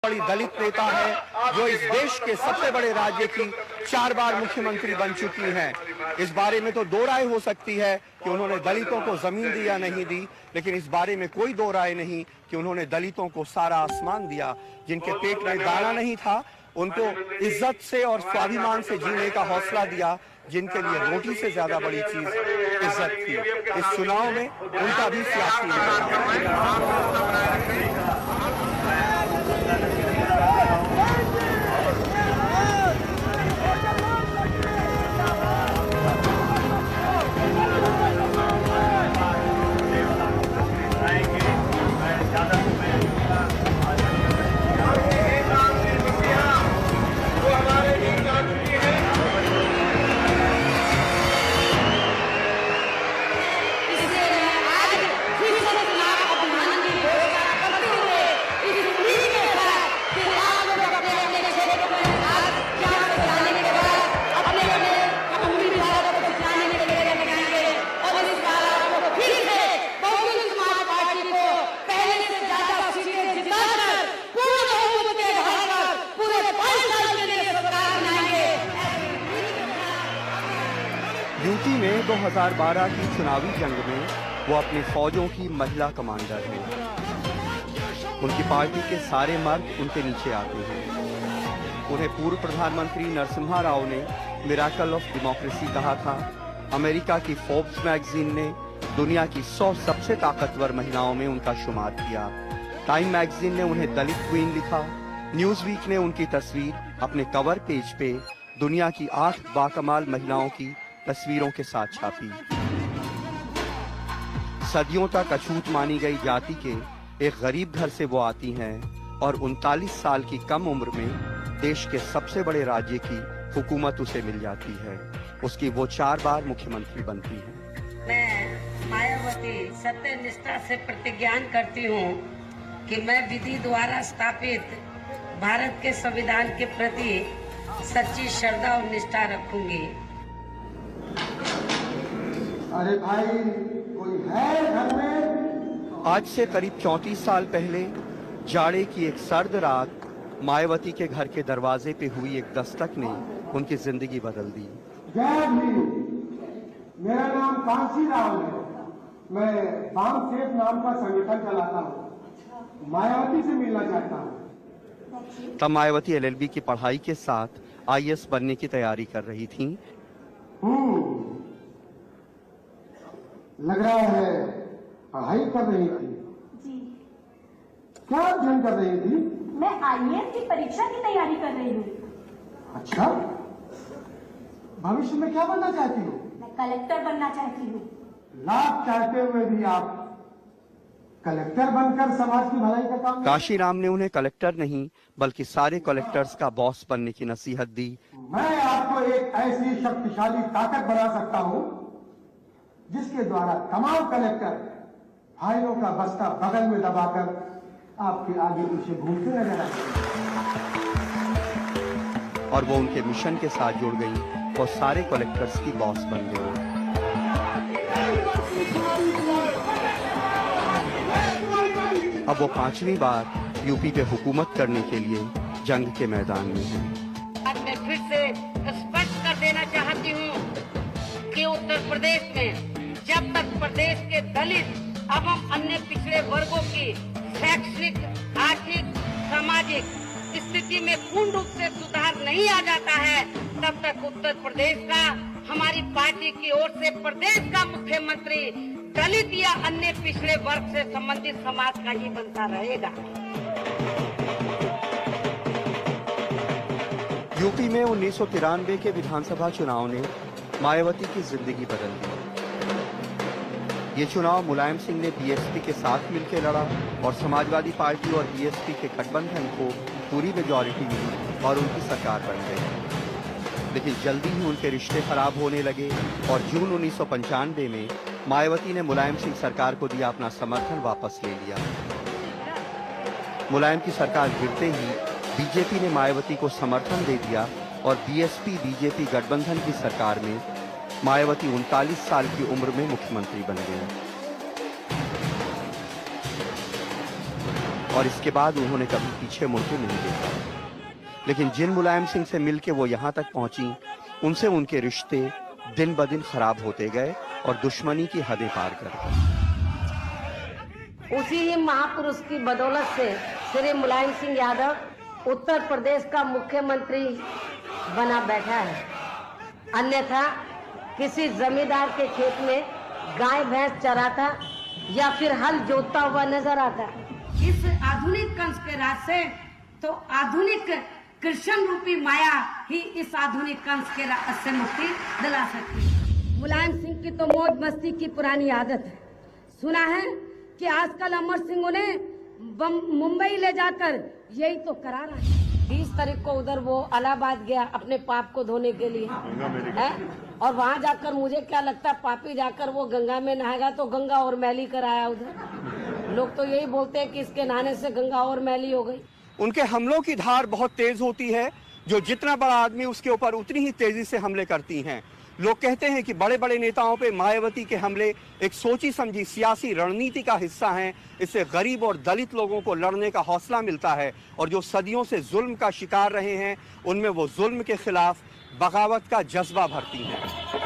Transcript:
बड़ी दलित नेता है जो इस देश के सबसे बड़े राज्य की 4 बार मुख्यमंत्री बन चुकी हैं। इस बारे में तो दो राय हो सकती है कि उन्होंने दलितों को जमीन दी या नहीं दी, लेकिन इस बारे में कोई दो राय नहीं कि उन्होंने दलितों को सारा आसमान दिया। जिनके पेट में दाना नहीं था उनको इज्जत से और स्वाभिमान से जीने का हौसला दिया। जिनके लिए रोटी से ज्यादा बड़ी चीज इज्जत थी। इस चुनाव में उनका भी सियासी यूपी में 2012 की चुनावी जंग में वो अपनी फौजों की महिला कमांडर है। उनकी पार्टी के सारे मर्द उनके नीचे आते हैं। उन्हें पूर्व प्रधानमंत्री नरसिम्हा राव ने मिरेकल ऑफ डेमोक्रेसी कहा था। अमेरिका की फोर्ब्स मैगजीन ने दुनिया की 100 सबसे ताकतवर महिलाओं में उनका शुमार किया। टाइम मैगजीन ने उन्हें दलित क्वीन लिखा। न्यूज़वीक ने उनकी तस्वीर अपने कवर पेज पे दुनिया की 8 बाकमाल महिलाओं की तस्वीरों के साथ छापी। सदियों तक अछूत मानी गई जाति के एक गरीब घर से वो आती हैं और 39 साल की कम उम्र में देश के सबसे बड़े राज्य की हुकूमत उसे मिल जाती है। उसकी वो 4 बार मुख्यमंत्री बनती है। मैं मायावती सत्य निष्ठा से प्रतिज्ञान करती हूँ कि मैं विधि द्वारा स्थापित भारत के संविधान के प्रति सच्ची श्रद्धा और निष्ठा रखूंगी। अरे भाई कोई है घर में? आज से करीब 34 साल पहले जाड़े की एक सर्द रात मायावती के घर के दरवाजे पे हुई एक दस्तक ने उनकी जिंदगी बदल दी। जय भीम। मेरा नाम कांसी राव है। मैं बाम सेफ नाम का संगठन चलाता हूँ। मायावती से मिलना चाहता हूँ। तब मायावती एलएलबी की पढ़ाई के साथ आईएएस बनने की तैयारी कर रही थी। लग रहा है पढ़ाई कर रही थी। जी। क्या अध्ययन कर रही थी? मैं आईएएस की परीक्षा की तैयारी कर रही हूँ। अच्छा, भविष्य में क्या बनना चाहती हो? मैं कलेक्टर बनना चाहती हूँ। लाभ चाहते हुए भी आप कलेक्टर बनकर समाज की भलाई का काम। काशीराम ने उन्हें कलेक्टर नहीं बल्कि सारे कलेक्टर्स का बॉस बनने की नसीहत दी। मैं आपको एक ऐसी शक्तिशाली ताकत बना सकता हूँ जिसके द्वारा तमाम कलेक्टर फाइलों का बस्ता बगल में दबाकर आपके आगे पीछे घूमते नजर आएंगे। और वो उनके मिशन के साथ जुड़ गई और सारे कलेक्टर्स की बॉस बन गई। अब वो 5वीं बार यूपी पे हुकूमत करने के लिए जंग के मैदान में है। आज मैं फिर से स्पष्ट कर देना चाहती हूँ कि उत्तर प्रदेश में जब तक प्रदेश के दलित एवं अन्य पिछड़े वर्गों की शैक्षणिक, आर्थिक, सामाजिक स्थिति में पूर्ण रूप से सुधार नहीं आ जाता है, तब तक उत्तर प्रदेश का हमारी पार्टी की ओर से प्रदेश का मुख्यमंत्री दलित या अन्य पिछड़े वर्ग से संबंधित समाज का ही बनता रहेगा। यूपी में 1993 के विधानसभा चुनाव ने मायावती की जिंदगी बदल दी। ये चुनाव मुलायम सिंह ने बीएसपी के साथ मिलकर लड़ा और समाजवादी पार्टी और बीएसपी के गठबंधन को पूरी मेजॉरिटी मिली और उनकी सरकार बन गई। लेकिन जल्दी ही उनके रिश्ते खराब होने लगे और जून 1995 में मायावती ने मुलायम सिंह सरकार को दिया अपना समर्थन वापस ले लिया। मुलायम की सरकार गिरते ही बीजेपी ने मायावती को समर्थन दे दिया और बीएसपी बीजेपी गठबंधन की सरकार में मायावती 39 साल की उम्र में मुख्यमंत्री बन गए। और इसके बाद उन्होंने कभी पीछे मुड़ के नहीं देखा। लेकिन जिन मुलायम सिंह से मिलके वो यहाँ तक पहुंची, उनसे उनके रिश्ते दिन ब दिन खराब होते गए और दुश्मनी की हदें पार कर गए। उसी ही महापुरुष की बदौलत से श्री मुलायम सिंह यादव उत्तर प्रदेश का मुख्यमंत्री बना बैठा है। अन्यथा किसी जमींदार के खेत में गाय भैंस चराता या फिर हल जोतता हुआ नजर आता। इस आधुनिक कंस के राज से तो आधुनिक कृष्ण रूपी माया ही इस आधुनिक कंस के राज से मुक्ति दिला सकती है। मुलायम सिंह की तो मौज मस्ती की पुरानी आदत है। सुना है कि आजकल अमर सिंह उन्हें मुंबई ले जाकर यही तो करा रहा है। 20 तारीख को उधर वो इलाहाबाद गया अपने पाप को धोने के लिए है? और वहाँ जाकर मुझे क्या लगता है पापी जाकर वो गंगा में नहाएगा तो गंगा और मैली कराया उधर। लोग तो यही बोलते हैं कि इसके नहाने से गंगा और मैली हो गई। उनके हमलों की धार बहुत तेज होती है, जो जितना बड़ा आदमी उसके ऊपर उतनी ही तेजी से हमले करती हैं। लोग कहते हैं कि बड़े बड़े नेताओं पे मायावती के हमले एक सोची समझी सियासी रणनीति का हिस्सा हैं। इससे गरीब और दलित लोगों को लड़ने का हौसला मिलता है और जो सदियों से जुल्म का शिकार रहे हैं, उनमें वो जुल्म के खिलाफ बगावत का जज्बा भरती हैं।